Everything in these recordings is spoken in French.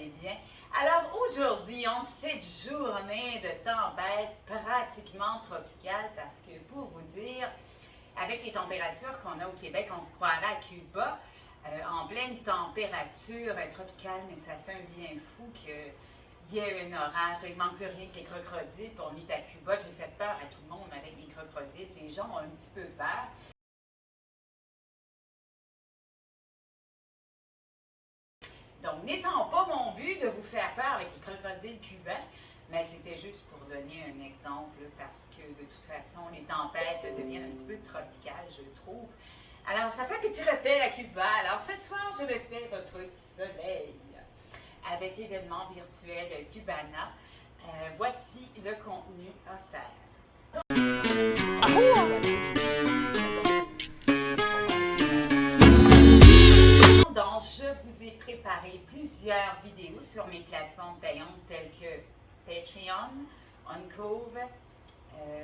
allez bien. Alors aujourd'hui, on cette journée de tempête pratiquement tropicale parce que pour vous dire, avec les températures qu'on a au Québec, on se croirait à Cuba en pleine température tropicale, mais ça fait un bien fou qu'il y ait un orage. Il ne manque plus rien que les crocodiles. Puis on est à Cuba, j'ai fait peur à tout le monde avec les crocodiles. Les gens ont un petit peu peur. Donc, n'étant pas mon but de vous faire peur avec les crocodiles cubains, mais c'était juste pour donner un exemple parce que de toute façon, les tempêtes deviennent un petit peu tropicales, je trouve. Alors, ça fait un petit rappel à Cuba. Alors, ce soir, je me fais votre soleil avec l'événement virtuel Cubana. Voici le contenu offert. Donc, je vous ai préparé plusieurs vidéos sur mes plateformes payantes telles que Patreon, Uncove,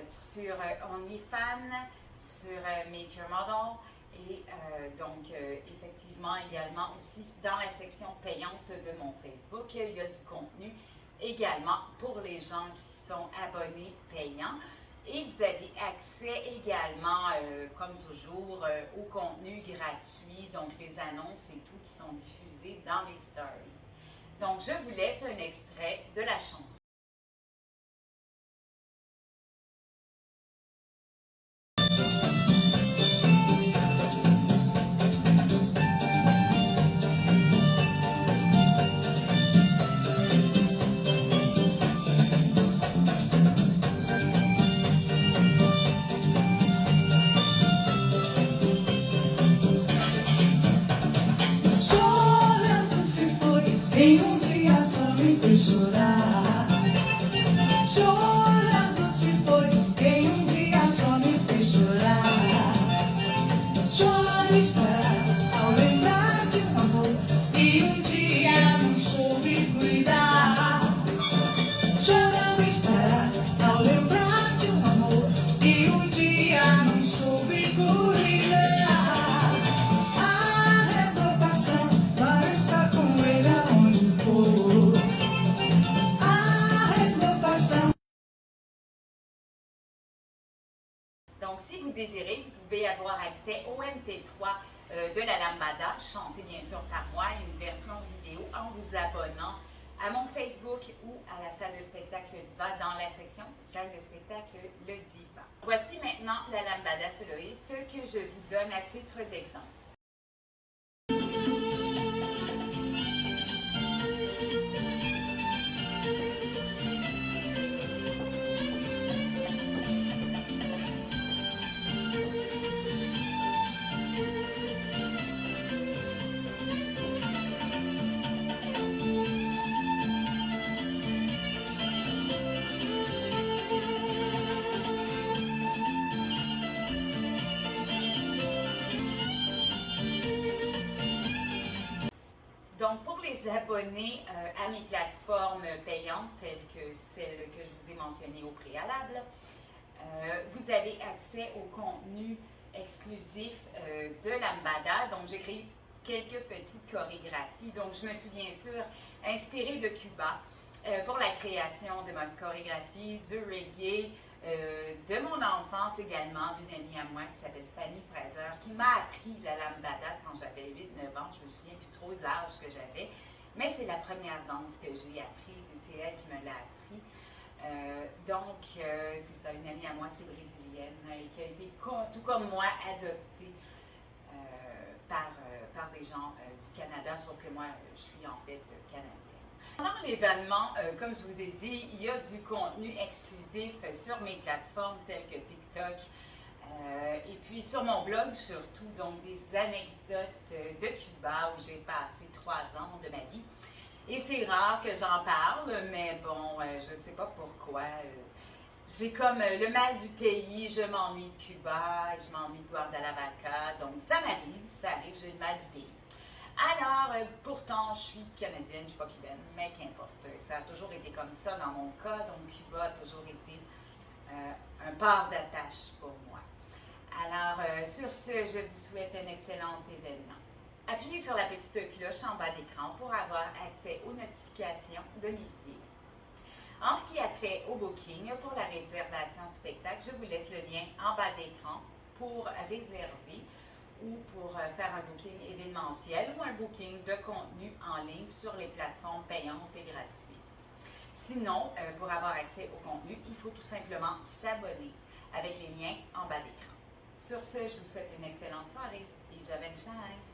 sur OnlyFans, sur Meet Your Model et effectivement également aussi dans la section payante de mon Facebook, il y a du contenu également pour les gens qui sont abonnés payants. Et vous avez accès également, comme toujours, au contenu gratuit, donc les annonces et tout qui sont diffusés dans les stories. Donc, je vous laisse un extrait de la chanson. Chorando se foi, em dia só me fez chorar. Chorando se foi, em dia só me fez chorar. Choro estará ao lembrar de amor e dia não soube cuidar. Chorando estará ao lembrar de amor e dia não soube cuidar. Donc, si vous désirez, vous pouvez avoir accès au MP3 de la lambada, chantée bien sûr par moi, une version vidéo en vous abonnant à mon Facebook ou à la salle de spectacle Diva dans la section salle de spectacle Le Diva. Voici maintenant la lambada soloiste que je vous donne à titre d'exemple. Donc, pour les abonnés à mes plateformes payantes, telles que celles que je vous ai mentionnées au préalable, vous avez accès au contenu exclusif de Lambada. Donc, j'ai créé quelques petites chorégraphies. Donc, je me suis bien sûr inspirée de Cuba pour la création de ma chorégraphie, du reggae, de mon enfance également, d'une amie à moi qui s'appelle Fanny Fraser, qui m'a appris la lambada quand j'avais 8-9 ans. Je me souviens plus trop de l'âge que j'avais, mais c'est la première danse que j'ai apprise et c'est elle qui me l'a appris. C'est ça, une amie à moi qui est brésilienne et qui a été, tout comme moi, adoptée par des gens du Canada, sauf que moi, je suis en fait canadienne. Pendant l'événement, comme je vous ai dit, il y a du contenu exclusif sur mes plateformes telles que TikTok et puis sur mon blog surtout, donc des anecdotes de Cuba où j'ai passé 3 ans de ma vie. Et c'est rare que j'en parle, mais bon, je ne sais pas pourquoi. J'ai comme le mal du pays, je m'ennuie de Cuba, je m'ennuie de Guadalajara, donc ça arrive, j'ai le mal du pays. Alors, pourtant, je suis canadienne, je ne suis pas cubaine, mais qu'importe. Ça a toujours été comme ça dans mon cas, donc Cuba a toujours été un port d'attache pour moi. Alors, sur ce, je vous souhaite un excellent événement. Appuyez sur la petite cloche en bas d'écran pour avoir accès aux notifications de mes vidéos. En ce qui a trait au booking, pour la réservation du spectacle, je vous laisse le lien en bas d'écran pour réserver ou pour faire un booking événementiel ou un booking de contenu en ligne sur les plateformes payantes et gratuites. Sinon, pour avoir accès au contenu, il faut tout simplement s'abonner avec les liens en bas d'écran. Sur ce, je vous souhaite une excellente soirée. Elisabeth Schein.